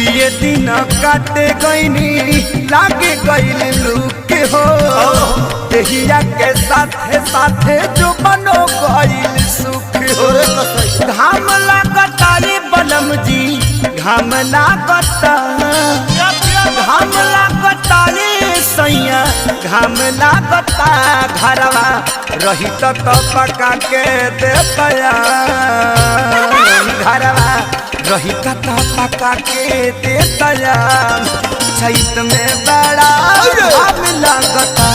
दुए दिन काटे गईनी लागे गईल लुक हो देहिया के साथे साथे जो बनो गईल सुख हो घाम लागता रे बलम जी घाम लागता रे सैया घाम लागता घरवा रही तो पका के देता घरवा रही तो पका के देता चैत में बड़ा घाम लागता